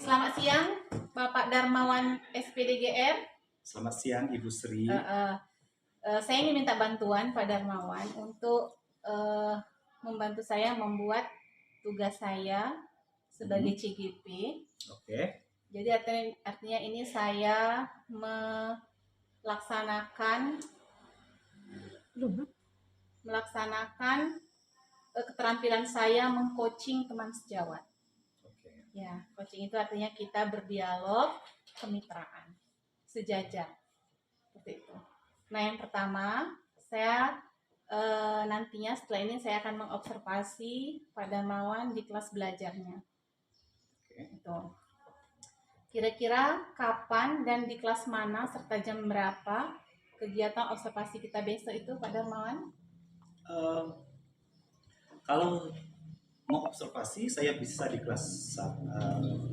Selamat siang, Bapak Darmawan SPDGR. Selamat siang, Ibu Sri. Saya ingin minta bantuan Pak Darmawan untuk membantu saya membuat tugas saya sebagai CGP. Oke. Jadi artinya ini saya melaksanakan keterampilan saya mengcoaching teman sejawat. Ya, coaching itu artinya kita berdialog, kemitraan, sejajar, seperti itu. Nah, yang pertama, saya nantinya setelah ini saya akan mengobservasi Pak Darmawan di kelas belajarnya. Itu. Kira-kira kapan dan di kelas mana serta jam berapa kegiatan observasi kita besok itu, Pak Darmawan? Kalau mau observasi, saya bisa di kelas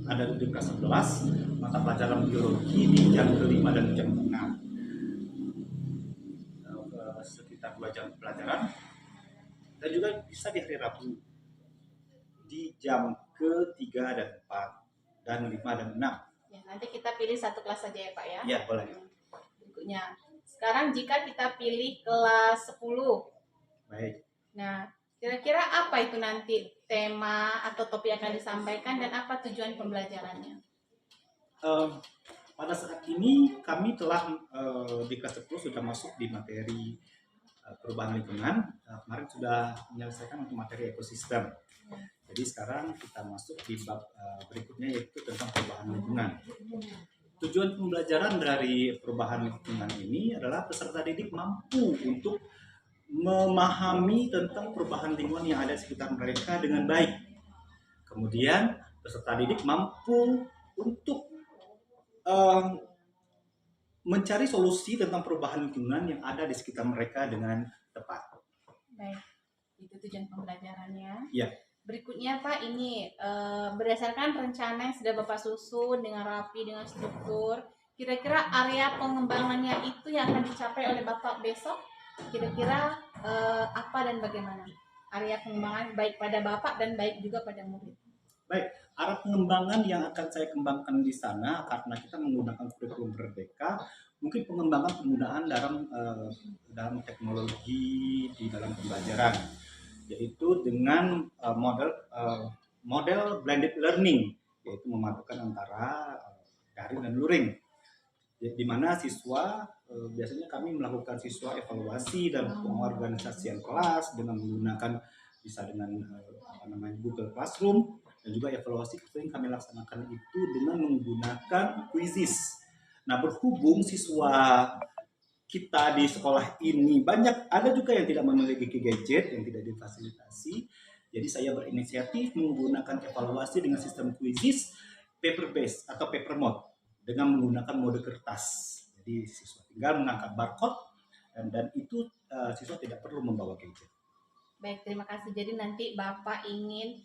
ada di kelas 11 mata pelajaran biologi di jam kelima dan jam 6. Sekitar 2 jam pelajaran. Dan juga bisa di hari Rabu di jam ke-3 dan 4 dan 5 dan 6. Ya, nanti kita pilih satu kelas saja ya Pak ya. Ya, boleh. Berikutnya. Sekarang jika kita pilih kelas 10. Baik. Nah, kira-kira apa itu nanti tema atau topik yang akan disampaikan dan apa tujuan pembelajarannya? Pada saat ini kami telah di kelas 10 sudah masuk di materi perubahan lingkungan. Kemarin sudah menyelesaikan untuk materi ekosistem. Jadi sekarang kita masuk di bab berikutnya yaitu tentang perubahan lingkungan. Tujuan pembelajaran dari perubahan lingkungan ini adalah peserta didik mampu untuk memahami tentang perubahan lingkungan yang ada di sekitar mereka dengan baik. Kemudian peserta didik mampu untuk mencari solusi tentang perubahan lingkungan yang ada di sekitar mereka dengan tepat. Baik, itu tujuan pembelajarannya. Ya. Berikutnya Pak, ini berdasarkan rencana yang sudah Bapak susun dengan rapi, dengan struktur, kira-kira area pengembangannya itu yang akan dicapai oleh Bapak besok, kira-kira apa dan bagaimana? Area pengembangan baik pada Bapak dan baik juga pada murid. Baik, arah pengembangan yang akan saya kembangkan di sana karena kita menggunakan kurikulum Merdeka, mungkin pengembangan penggunaan dalam teknologi di dalam pembelajaran, yaitu dengan model blended learning, yaitu memadukan antara daring dan luring, di mana siswa biasanya kami melakukan siswa evaluasi dan pengorganisasian kelas dengan menggunakan bisa dengan Google Classroom, dan juga evaluasi sering kami laksanakan itu dengan menggunakan quizzes. Nah, berhubung siswa kita di sekolah ini ada juga yang tidak memiliki gadget, yang tidak difasilitasi. Jadi saya berinisiatif menggunakan evaluasi dengan sistem quizzes paper based atau paper mode dengan menggunakan mode kertas. Jadi siswa tinggal mengangkat barcode dan itu siswa tidak perlu membawa gadget. Baik, terima kasih. Jadi nanti Bapak ingin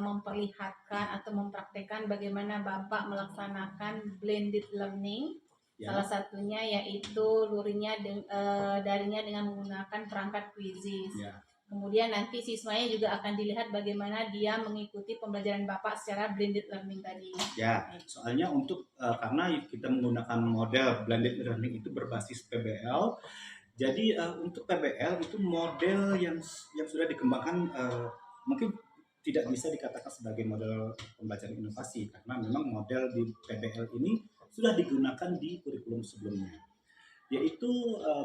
memperlihatkan atau mempraktekkan bagaimana Bapak melaksanakan blended learning. Ya. Salah satunya yaitu daringnya dengan menggunakan perangkat quizzes. Ya. Kemudian nanti siswanya juga akan dilihat bagaimana dia mengikuti pembelajaran Bapak secara blended learning tadi. Ya, soalnya karena kita menggunakan model blended learning itu berbasis PBL. Jadi untuk PBL itu model yang sudah dikembangkan, mungkin tidak bisa dikatakan sebagai model pembelajaran inovasi karena memang model di PBL ini sudah digunakan di kurikulum sebelumnya, yaitu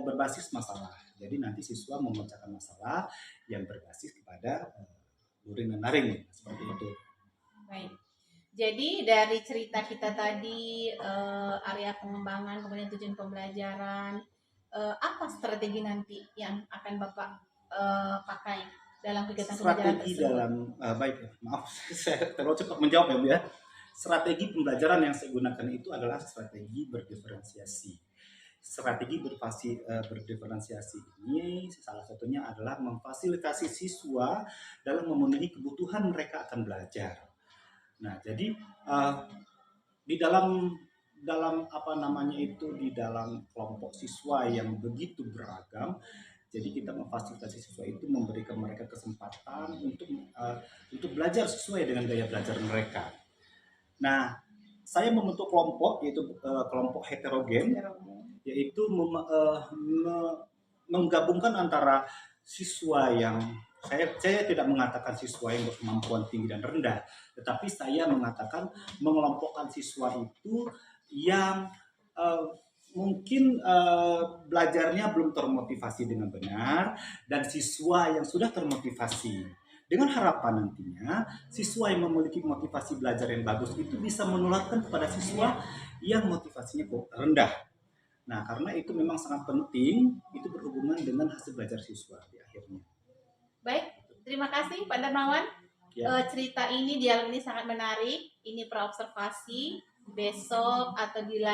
berbasis masalah. Jadi nanti siswa memecahkan masalah yang berbasis kepada luring dan daring, seperti itu. Baik. Jadi dari cerita kita tadi, area pengembangan, kemudian tujuan pembelajaran, apa strategi nanti yang akan Bapak pakai dalam kegiatan pembelajaran tersebut? Baik, maaf saya terlalu cepat menjawab ya Bu ya. Strategi pembelajaran yang saya gunakan itu adalah strategi berdiferensiasi. Strategi berdiferensiasi ini salah satunya adalah memfasilitasi siswa dalam memenuhi kebutuhan mereka akan belajar. Nah, jadi di dalam di dalam kelompok siswa yang begitu beragam, jadi kita memfasilitasi siswa itu memberikan mereka kesempatan untuk belajar sesuai dengan gaya belajar mereka. Nah, saya membentuk kelompok, yaitu kelompok heterogen, yaitu menggabungkan antara siswa yang saya tidak mengatakan siswa yang berkemampuan tinggi dan rendah, tetapi saya mengatakan mengelompokkan siswa itu yang mungkin belajarnya belum termotivasi dengan benar, dan siswa yang sudah termotivasi, dengan harapan nantinya siswa yang memiliki motivasi belajar yang bagus itu bisa menularkan kepada siswa yang motivasinya rendah. Nah, karena itu memang sangat penting, itu berhubungan dengan hasil belajar siswa di akhirnya. Baik, terima kasih Pak Darmawan. Ya. Cerita ini, dialog ini sangat menarik. Ini praobservasi. Besok atau di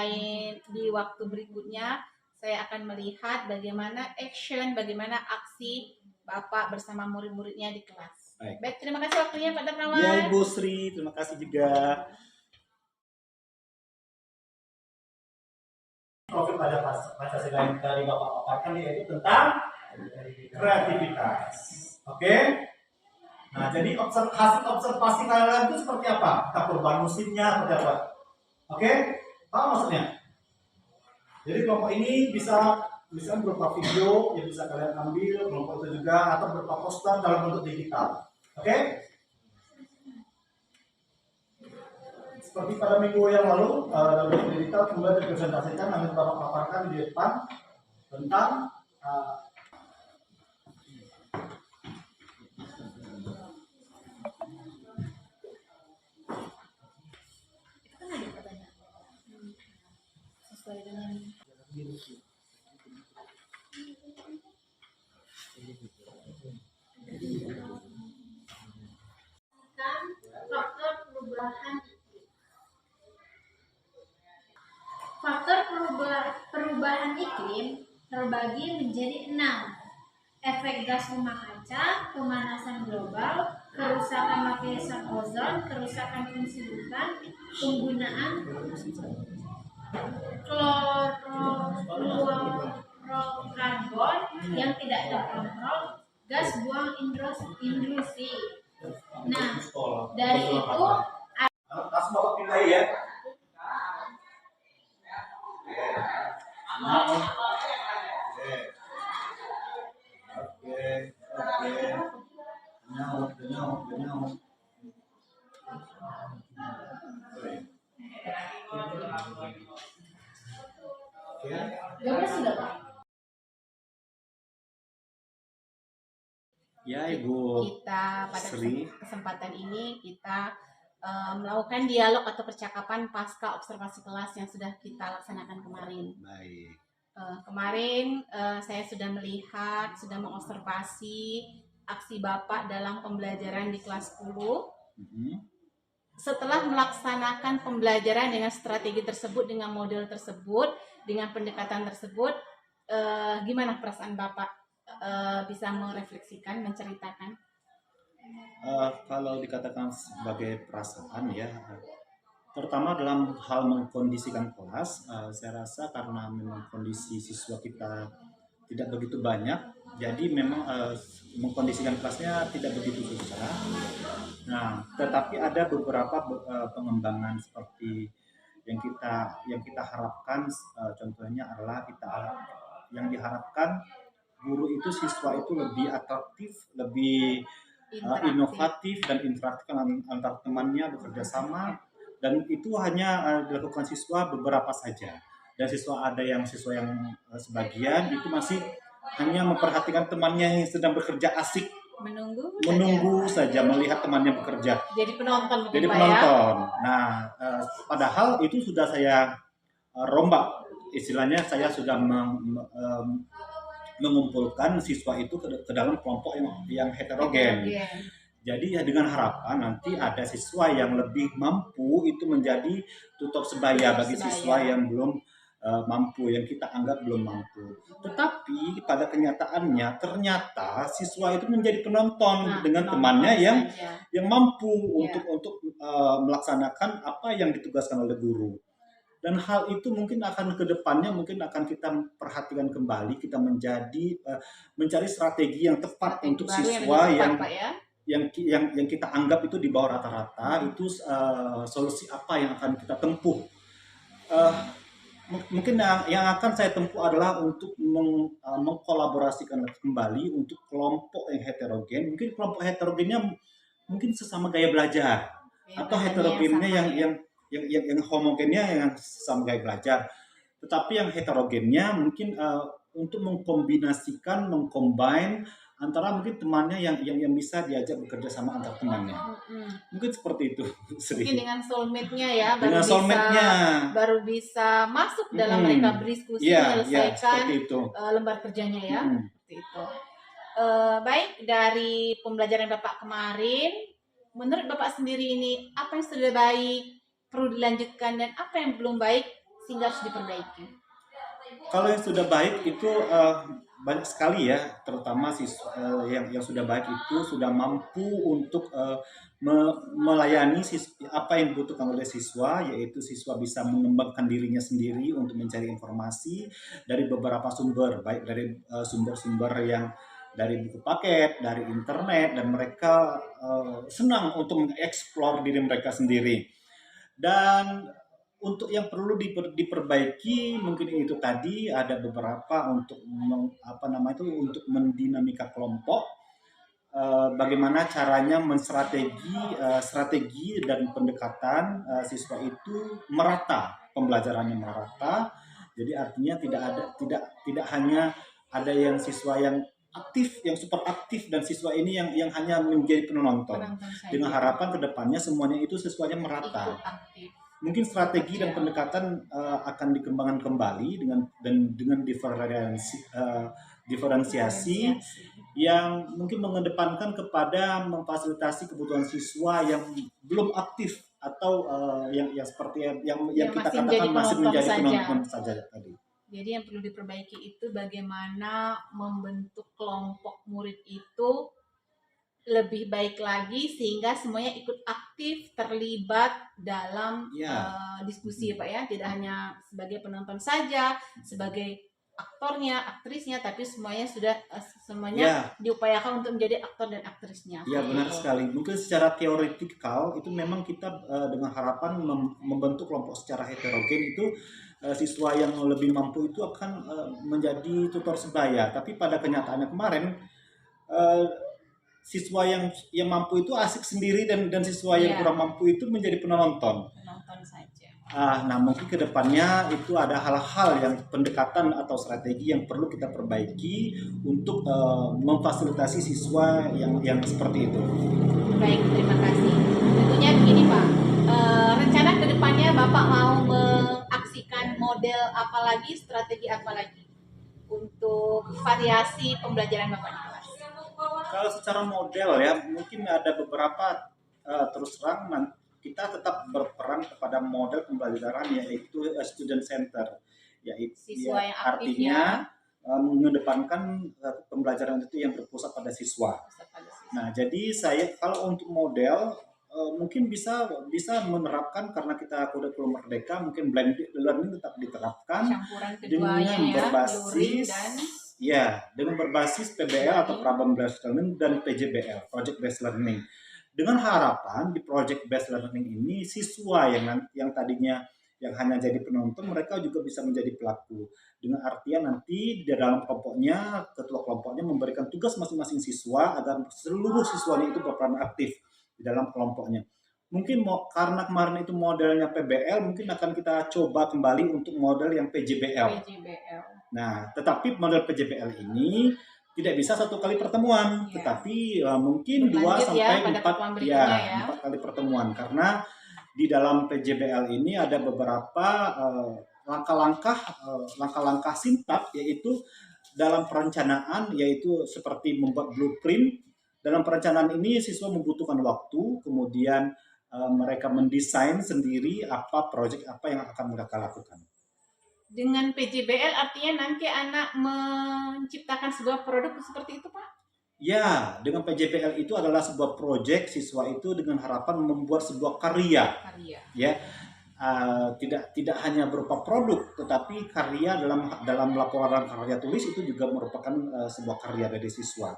waktu berikutnya saya akan melihat bagaimana action, bagaimana aksi Bapak bersama murid-muridnya di kelas. Baik, terima kasih waktunya Pak Darmawan. Ya, Ibu Sri, terima kasih juga. Profil pada Pancasila yang tadi Bapak paparkan yaitu tentang kreativitas. Oke? Nah, jadi hasil observasi kalian itu seperti apa? Kita perubahan musimnya seperti apa? Oke? Apa maksudnya? Jadi kelompok ini bisa misalnya berupa video yang bisa kalian ambil, kelompok itu juga, atau berupa poster dalam bentuk digital. Oke? Seperti pada minggu yang lalu, dalam bentuk digital kemudian dipresentasikan, nanti Bapak paparkan di depan tentang sesuai dengan faktor perubahan. Faktor perubahan iklim terbagi menjadi 6. Efek gas rumah kaca, pemanasan global, kerusakan lapisan ozon, kerusakan fungsi hutan, penggunaan klorofluorokarbon yang tidak terkontrol, gas buang industri. Nah, dari itu langsung Bapak pindah ya. Ya, Ibu. Kita pada kesempatan ini kita melakukan dialog atau percakapan pasca observasi kelas yang sudah kita laksanakan kemarin. Baik. Kemarin saya sudah melihat, sudah mengobservasi aksi Bapak dalam pembelajaran di kelas 10. Setelah melaksanakan pembelajaran dengan strategi tersebut, dengan model tersebut, dengan pendekatan tersebut, gimana perasaan Bapak? Bisa merefleksikan, menceritakan? Kalau dikatakan sebagai perasaan ya, terutama dalam hal mengkondisikan kelas, saya rasa karena memang kondisi siswa kita tidak begitu banyak, jadi memang mengkondisikan kelasnya tidak begitu susah. Nah, tetapi ada beberapa pengembangan seperti yang kita harapkan, contohnya adalah yang diharapkan guru itu, siswa itu lebih atraktif, lebih inovatif dan interaktif antar temannya, bekerja sama, dan itu hanya dilakukan siswa beberapa saja. Dan siswa yang sebagian itu masih hanya memperhatikan temannya yang sedang bekerja asik, menunggu saja melihat temannya bekerja. Jadi penonton. Nah, padahal itu sudah saya rombak, istilahnya saya sudah mengumpulkan siswa itu ke dalam kelompok yang heterogen. Jadi ya dengan harapan nanti ada siswa yang lebih mampu itu menjadi tutor sebaya bagi siswa yang belum mampu, yang kita anggap belum mampu. Tetapi pada kenyataannya ternyata siswa itu menjadi penonton dengan temannya yang mampu untuk melaksanakan apa yang ditugaskan oleh guru. Dan hal itu mungkin akan ke depannya mungkin akan kita perhatikan kembali, kita mencari strategi yang tepat untuk siswa yang yang kita anggap itu di bawah rata-rata, itu solusi apa yang akan kita tempuh. Uh, Mungkin yang akan saya tempuh adalah untuk mengkolaborasikan kembali untuk kelompok yang heterogen. Mungkin kelompok heterogennya mungkin sesama gaya belajar, atau heterogennya yang homogennya yang sama gaya belajar. Tetapi yang heterogennya mungkin untuk mengkombinasikan, mengcombine antara mungkin temannya yang bisa diajak bekerja sama antar temannya. Mungkin seperti itu. Mungkin dengan soulmate-nya ya, baru bisa masuk dalam mereka berdiskusi menyelesaikan lembar kerjanya ya. Seperti itu. Baik, dari pembelajaran Bapak kemarin, menurut Bapak sendiri ini apa yang sudah baik perlu dilanjutkan dan apa yang belum baik sehingga harus diperbaiki? Kalau yang sudah baik itu banyak sekali ya, terutama yang sudah baik itu sudah mampu untuk melayani apa yang dibutuhkan oleh siswa, yaitu siswa bisa mengembangkan dirinya sendiri untuk mencari informasi dari beberapa sumber, baik dari sumber-sumber yang dari buku paket, dari internet, dan mereka senang untuk mengeksplor diri mereka sendiri. Dan untuk yang perlu diperbaiki mungkin itu tadi ada beberapa untuk untuk mendinamika kelompok, bagaimana caranya strategi dan pendekatan siswa itu merata, pembelajarannya merata. Jadi artinya tidak hanya ada yang siswa yang aktif, yang super aktif, dan siswa ini yang hanya menjadi penonton. Dengan harapan kedepannya semuanya itu siswanya merata. Mungkin strategi dan pendekatan akan dikembangkan kembali dengan diferensiasi yang mungkin mengedepankan kepada memfasilitasi kebutuhan siswa yang belum aktif atau yang seperti yang kita katakan masih menjadi penonton saja tadi. Jadi yang perlu diperbaiki itu bagaimana membentuk kelompok murid itu lebih baik lagi sehingga semuanya ikut aktif terlibat dalam diskusi Pak ya, tidak hanya sebagai penonton saja, sebagai aktornya, aktrisnya, tapi semuanya diupayakan untuk menjadi aktor dan aktrisnya. Iya benar sekali. Mungkin secara teoretikal itu memang kita dengan harapan membentuk kelompok secara heterogen itu siswa yang lebih mampu itu akan menjadi tutor sebaya. Tapi pada kenyataannya kemarin siswa yang mampu itu asik sendiri dan siswa yang kurang mampu itu menjadi penonton. Penonton saja. Nah mungkin kedepannya itu ada hal-hal yang pendekatan atau strategi yang perlu kita perbaiki untuk memfasilitasi siswa yang seperti itu. Baik, terima kasih. Tentunya begini Pak, rencana kedepannya Bapak mau mengaksikan model apa lagi, strategi apa lagi untuk variasi pembelajaran Bapak di kelas? Kalau secara model ya, mungkin ada beberapa terus terang kita tetap berperan kepada model pembelajaran yaitu student center, yaitu artinya mengedepankan pembelajaran itu yang berpusat pada siswa. Nah, jadi saya kalau untuk model mungkin bisa menerapkan, karena kita kurikulum merdeka, mungkin blended learning tetap diterapkan dengan berbasis dengan berbasis PBL atau problem based learning dan PJBL, project based learning. Dengan harapan di project based learning ini siswa yang tadinya yang hanya jadi penonton, mereka juga bisa menjadi pelaku. Dengan artian nanti di dalam kelompoknya, ketua kelompoknya memberikan tugas masing-masing siswa agar seluruh siswanya itu berperan aktif di dalam kelompoknya. Mungkin karena kemarin itu modelnya PBL, mungkin akan kita coba kembali untuk model yang PJBL. Nah, tetapi model PJBL ini tidak bisa satu kali pertemuan, tetapi mungkin 2 sampai 4 kali pertemuan, karena di dalam PJBL ini ada beberapa langkah-langkah singkat, yaitu dalam perencanaan, yaitu seperti membuat blueprint. Dalam perencanaan ini siswa membutuhkan waktu, kemudian mereka mendesain sendiri proyek apa yang akan mereka lakukan. Dengan PJBL artinya nanti anak menciptakan sebuah produk seperti itu Pak? Ya, dengan PJBL itu adalah sebuah proyek siswa itu dengan harapan membuat sebuah karya. Ya, tidak hanya berupa produk, tetapi karya dalam laporan karya tulis itu juga merupakan sebuah karya dari siswa.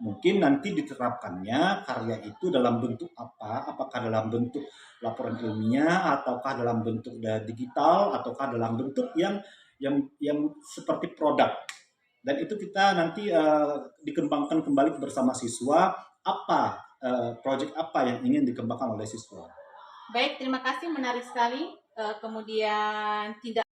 Mungkin nanti diterapkannya karya itu dalam bentuk apa? Apakah dalam bentuk laporan ilmiah, ataukah dalam bentuk digital, ataukah dalam bentuk yang seperti produk. Dan itu kita nanti dikembangkan kembali bersama siswa, apa proyek apa yang ingin dikembangkan oleh siswa. Baik, terima kasih, menarik sekali. Kemudian tidak